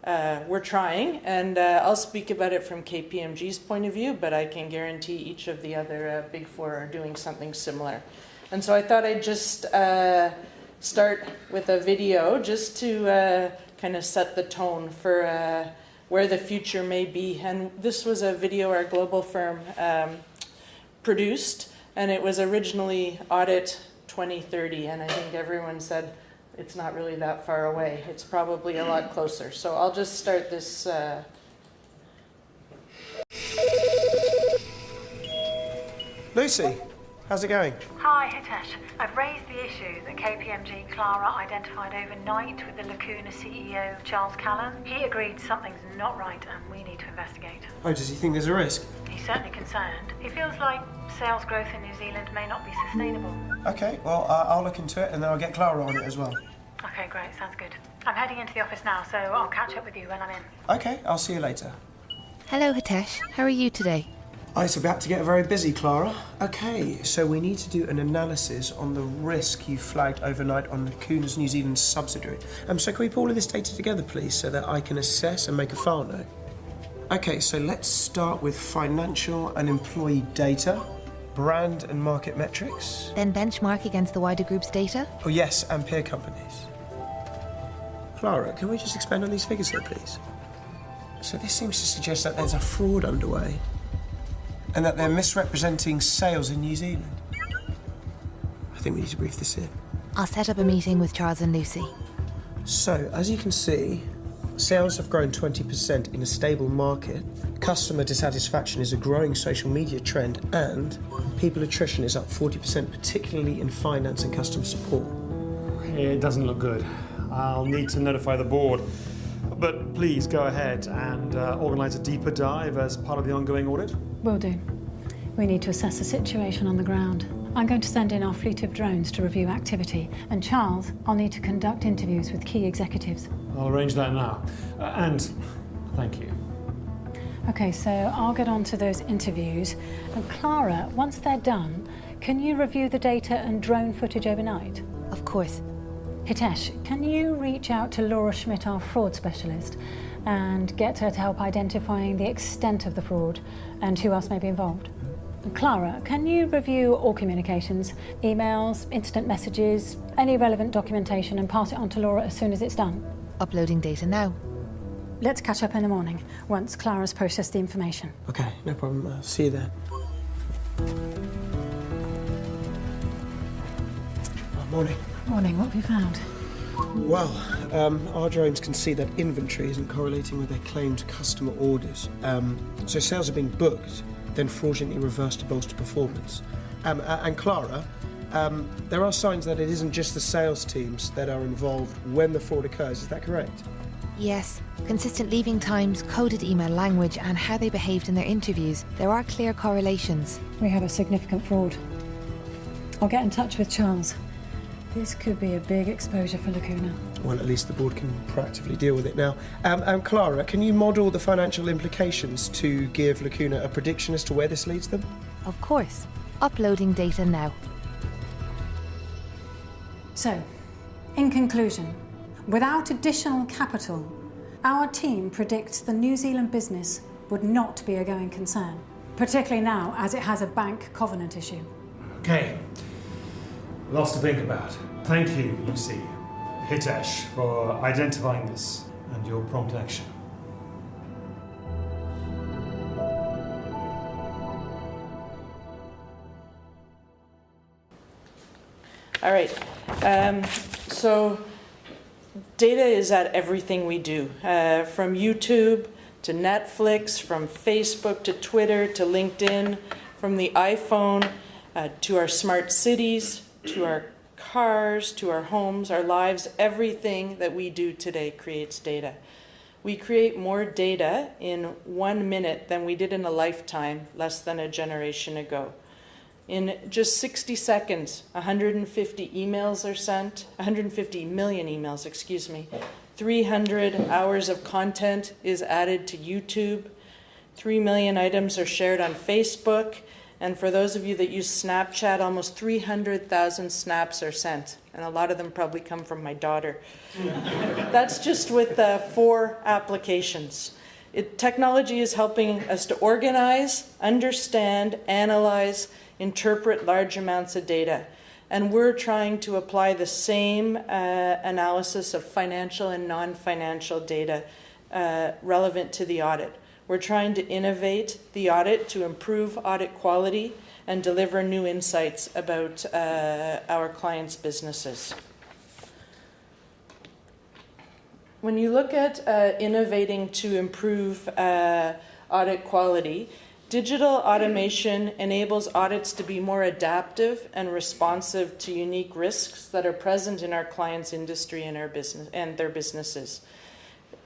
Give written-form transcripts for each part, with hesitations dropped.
we're trying, and I'll speak about it from KPMG's point of view, but I can guarantee each of the other Big Four are doing something similar. And so I thought I'd just start with a video just to kind of set the tone for where the future may be. And this was a video our global firm produced, and it was originally Audit 2030, and I think everyone said it's not really that far away. It's probably a lot closer. So I'll just start this. Lucy, how's it going? Hi, Hitesh. I've raised the issue that KPMG Clara identified overnight with the Lacuna CEO, Carscallen. He agreed something's not right and we need to investigate. Oh, does he think there's a risk? He's certainly concerned. He feels like sales growth in New Zealand may not be sustainable. Okay, well, I'll look into it and then I'll get Clara on it as well. Okay, great. Sounds good. I'm heading into the office now, so I'll catch up with you when I'm in. Okay, I'll see you later. Hello, Hitesh. How are you today? Oh, it's about to get very busy, Clara. Okay, so we need to do an analysis on the risk you flagged overnight on Lacuna's New Zealand subsidiary. So can we pull all of this data together, please, so that I can assess and make a file note? Okay, so let's start with financial and employee data, brand and market metrics. Then benchmark against the wider group's data? Oh, yes, and peer companies. Clara, can we just expand on these figures here, please? So this seems to suggest that there's a fraud underway and that they're misrepresenting sales in New Zealand. I think we need to brief this in. I'll set up a meeting with Charles and Lucy. So, as you can see, sales have grown 20% in a stable market, customer dissatisfaction is a growing social media trend, and people attrition is up 40%, particularly in finance and customer support. It doesn't look good. I'll need to notify the board. But please go ahead and organise a deeper dive as part of the ongoing audit. Will do. We need to assess the situation on the ground. I'm going to send in our fleet of drones to review activity. And Charles, I'll need to conduct interviews with key executives. I'll arrange that now. And thank you. Okay, so I'll get on to those interviews. And Clara, once they're done, can you review the data and drone footage overnight? Of course. Hitesh, can you reach out to Laura Schmidt, our fraud specialist, and get her to help identifying the extent of the fraud and who else may be involved? And Clara, can you review all communications, emails, instant messages, any relevant documentation, and pass it on to Laura as soon as it's done? Uploading data now. Let's catch up in the morning, once Clara's processed the information. Okay, no problem. I'll see you then. Morning. Morning, what have you found? Well, our drones can see that inventory isn't correlating with their claimed customer orders. So sales are being booked, then fraudulently reversed to bolster performance. And Clara, there are signs that it isn't just the sales teams that are involved when the fraud occurs. Is that correct? Yes. Consistent leaving times, coded email language, and how they behaved in their interviews. There are clear correlations. We have a significant fraud. I'll get in touch with Charles. This could be a big exposure for Lacuna. Well, at least the board can proactively deal with it now. And Clara, can you model the financial implications to give Lacuna a prediction as to where this leads them? Of course. Uploading data now. So, in conclusion, without additional capital, our team predicts the New Zealand business would not be a going concern, particularly now as it has a bank covenant issue. Okay. Lots to think about. Thank you, Lucy, Hitesh, for identifying this and your prompt action. All right. So data is at everything we do, from YouTube to Netflix, from Facebook to Twitter to LinkedIn, from the iPhone to our smart cities, to our cars, to our homes, our lives. Everything that we do today creates data. We create more data in 1 minute than we did in a lifetime less than a generation ago. In just 60 seconds, 150 emails are sent, 150 million emails, 300 hours of content is added to YouTube, 3 million items are shared on Facebook, And for those of you that use Snapchat, almost 300,000 snaps are sent. And a lot of them probably come from my daughter. That's just with 4 applications. Technology is helping us to organize, understand, analyze, interpret large amounts of data. And we're trying to apply the same analysis of financial and non-financial data relevant to the audit. We're trying to innovate the audit to improve audit quality and deliver new insights about our clients' businesses. When you look at innovating to improve audit quality, digital automation enables audits to be more adaptive and responsive to unique risks that are present in our clients' industry and their businesses.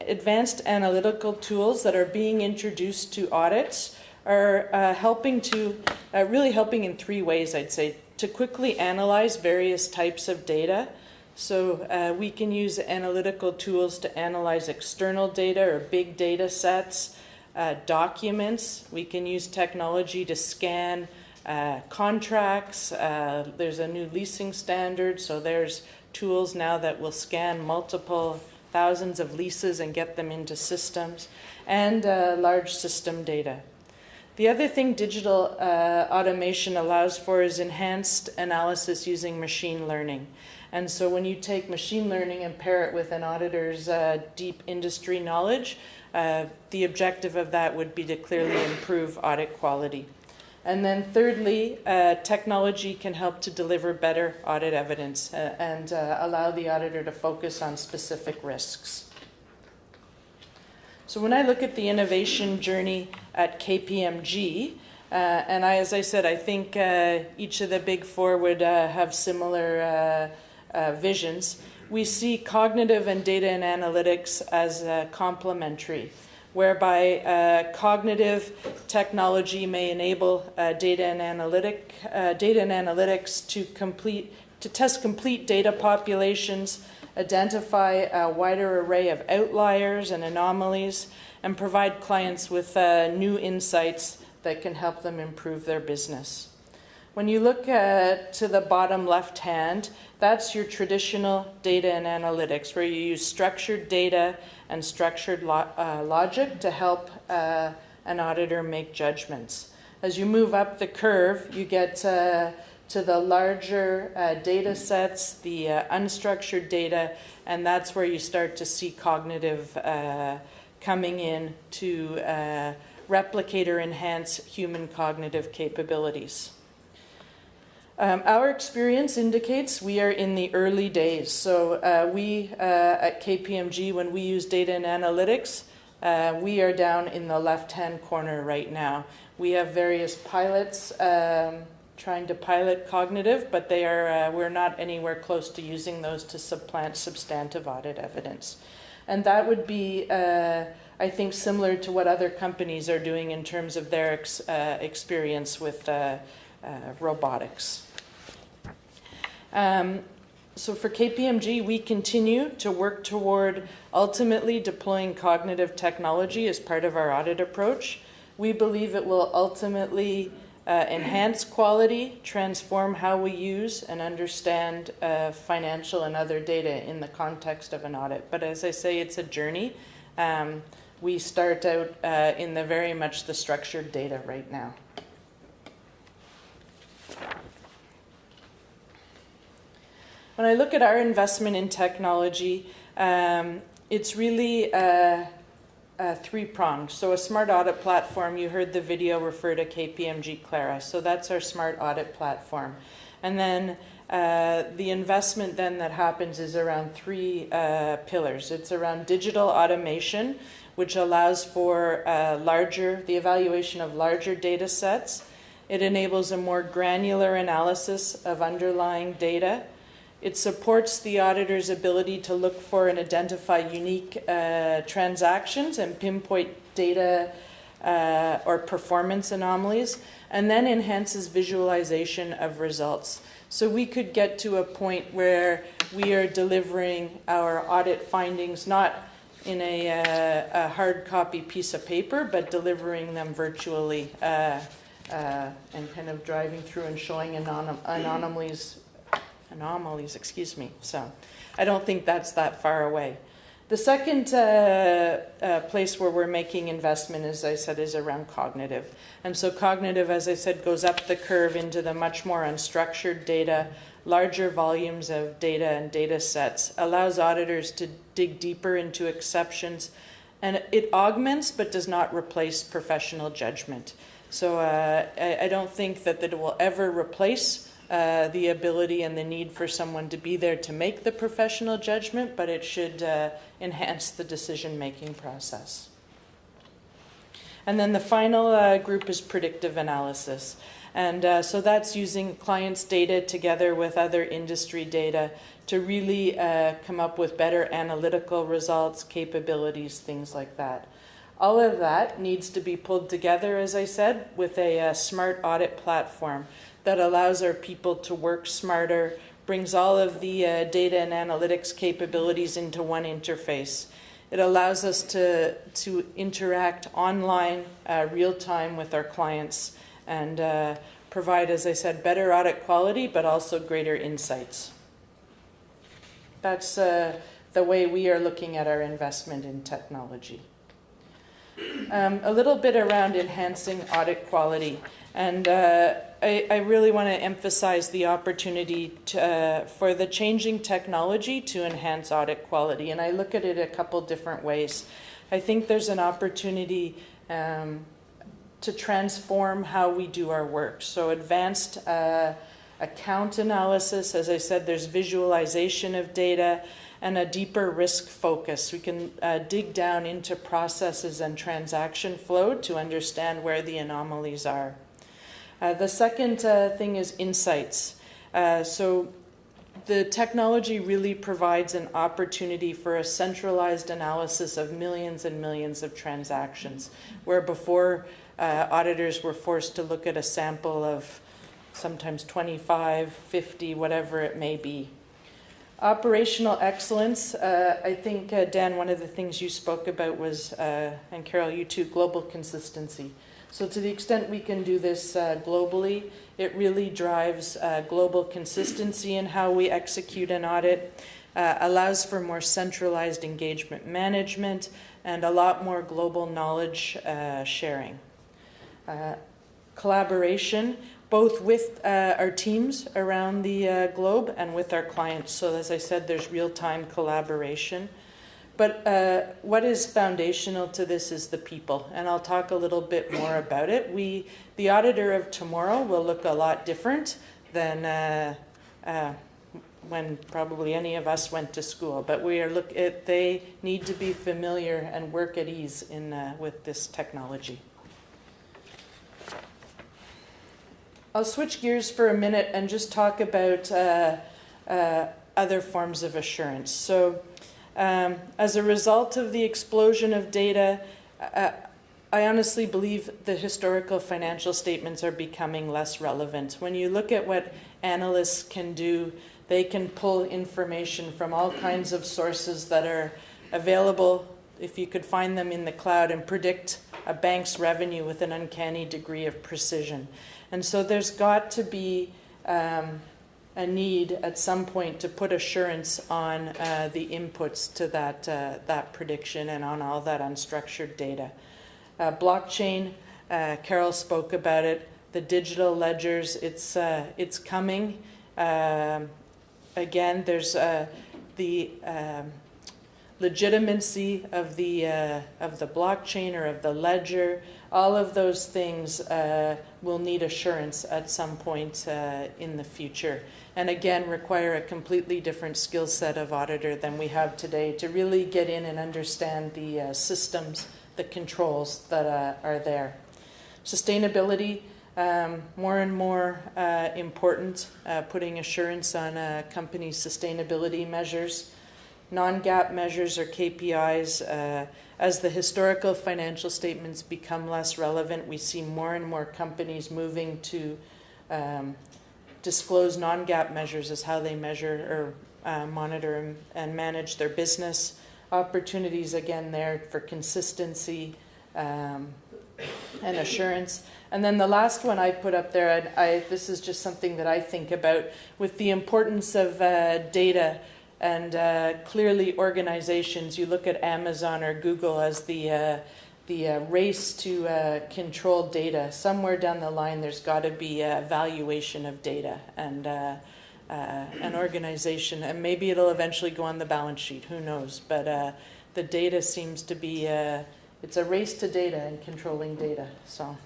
Advanced analytical tools that are being introduced to audits are really helping in 3 ways, I'd say. To quickly analyze various types of data. So we can use analytical tools to analyze external data or big data sets, documents. We can use technology to scan contracts. There's a new leasing standard, so there's tools now that will scan multiple thousands of leases and get them into systems, and large system data. The other thing digital automation allows for is enhanced analysis using machine learning. And so when you take machine learning and pair it with an auditor's deep industry knowledge, the objective of that would be to clearly improve audit quality. And then thirdly, technology can help to deliver better audit evidence and allow the auditor to focus on specific risks. So when I look at the innovation journey at KPMG, as I said, I think each of the big 4 would have similar visions. We see cognitive and data and analytics as complementary, whereby cognitive technology may enable data and analytics to test complete data populations, identify a wider array of outliers and anomalies, and provide clients with new insights that can help them improve their business. When you look to the bottom left hand, that's your traditional data and analytics, where you use structured data and structured logic to help an auditor make judgments. As you move up the curve, you get to the larger data sets, the unstructured data, and that's where you start to see cognitive coming in to replicate or enhance human cognitive capabilities. Our experience indicates we are in the early days. So we at KPMG, when we use data and analytics, we are down in the left-hand corner right now. We have various pilots trying to pilot cognitive, but we're not anywhere close to using those to supplant substantive audit evidence. And that would be, I think, similar to what other companies are doing in terms of their experience with robotics. So for KPMG, we continue to work toward ultimately deploying cognitive technology as part of our audit approach. We believe it will ultimately enhance quality, transform how we use and understand financial and other data in the context of an audit. But as I say, it's a journey. We start out in very much the structured data right now. When I look at our investment in technology, it's really three-pronged. So a smart audit platform, you heard the video refer to KPMG Clara. So that's our smart audit platform. And then the investment then that happens is around 3 pillars. It's around digital automation, which allows for the evaluation of larger data sets. It enables a more granular analysis of underlying data. It supports the auditor's ability to look for and identify unique transactions and pinpoint data or performance anomalies, and then enhances visualization of results. So we could get to a point where we are delivering our audit findings not in a hard copy piece of paper, but delivering them virtually and kind of driving through and showing anomalies, excuse me. So I don't think that's that far away. The second place where we're making investment, as I said, is around cognitive. And so cognitive, as I said, goes up the curve into the much more unstructured data, larger volumes of data and data sets, allows auditors to dig deeper into exceptions, and it augments but does not replace professional judgment. So I don't think that it will ever replace the ability and the need for someone to be there to make the professional judgment, but it should enhance the decision-making process. And then the final group is predictive analysis. And so that's using clients' data together with other industry data to really come up with better analytical results, capabilities, things like that. All of that needs to be pulled together, as I said, with a smart audit platform that allows our people to work smarter, brings all of the data and analytics capabilities into one interface. It allows us to interact online, real time with our clients, and provide, as I said, better audit quality, but also greater insights. That's the way we are looking at our investment in technology. A little bit around enhancing audit quality. And I really want to emphasize the opportunity for the changing technology to enhance audit quality. And I look at it a couple different ways. I think there's an opportunity to transform how we do our work. So advanced account analysis, as I said, there's visualization of data and a deeper risk focus. We can dig down into processes and transaction flow to understand where the anomalies are. The second thing is insights. So the technology really provides an opportunity for a centralized analysis of millions and millions of transactions, where before auditors were forced to look at a sample of sometimes 25, 50, whatever it may be. Operational excellence, I think, Dan, one of the things you spoke about was, and Carol, you too, global consistency. So to the extent we can do this globally, it really drives global consistency in how we execute an audit, allows for more centralized engagement management, and a lot more global knowledge sharing. Collaboration, both with our teams around the globe and with our clients. So as I said, there's real-time collaboration. But what is foundational to this is the people, and I'll talk a little bit more about it. The auditor of tomorrow will look a lot different than when probably any of us went to school. But they need to be familiar and work at ease with this technology. I'll switch gears for a minute and just talk about other forms of assurance. So as a result of the explosion of data, I honestly believe the historical financial statements are becoming less relevant. When you look at what analysts can do, they can pull information from all kinds of sources that are available, if you could find them in the cloud, and predict a bank's revenue with an uncanny degree of precision. And so there's got to be a need at some point to put assurance on the inputs to that prediction and on all that unstructured data. Blockchain, Carol spoke about it. The digital ledgers, it's coming. Again, there's the legitimacy of the blockchain or of the ledger. All of those things will need assurance at some point in the future, and again require a completely different skill set of auditor than we have today to really get in and understand the systems, the controls that are there. Sustainability, more and more important, putting assurance on a company's sustainability measures. Non-GAAP measures or KPIs, as the historical financial statements become less relevant, we see more and more companies moving to disclose non-GAAP measures as how they measure or monitor and manage their business. Opportunities again there for consistency, and assurance. And then the last one I put up there, and this is just something that I think about with the importance of data. And clearly organizations, you look at Amazon or Google as the race to control data. Somewhere down the line, there's got to be a valuation of data and an organization. And maybe it'll eventually go on the balance sheet, who knows. But the data seems to be, it's a race to data and controlling data. So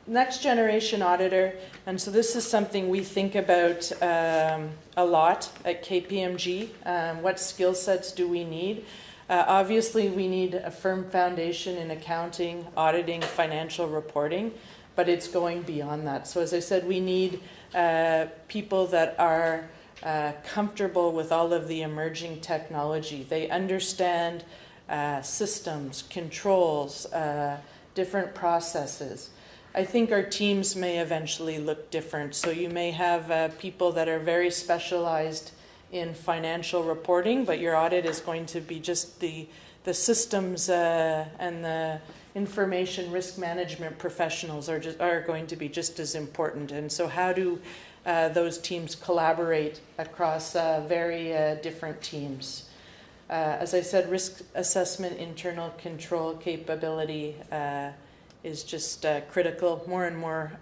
next generation auditor. And so this is something we think about a lot at KPMG. What skill sets do we need? Obviously, we need a firm foundation in accounting, auditing, financial reporting, but it's going beyond that. So as I said, we need people that are comfortable with all of the emerging technology. They understand systems, controls, different processes. I think our teams may eventually look different. So you may have people that are very specialized in financial reporting, but your audit is going to be just the systems and the information risk management professionals are going to be just as important. And so how do those teams collaborate across very different teams? As I said, risk assessment, internal control capability is just critical, more and more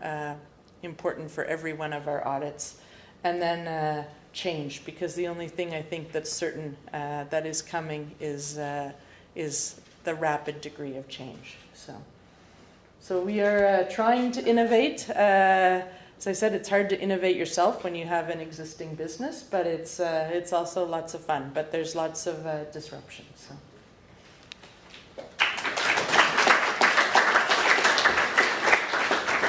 important for every one of our audits. And then change, because the only thing I think that's certain that is coming is the rapid degree of change. So we are trying to innovate. As I said, it's hard to innovate yourself when you have an existing business, but it's also lots of fun. But there's lots of disruption. So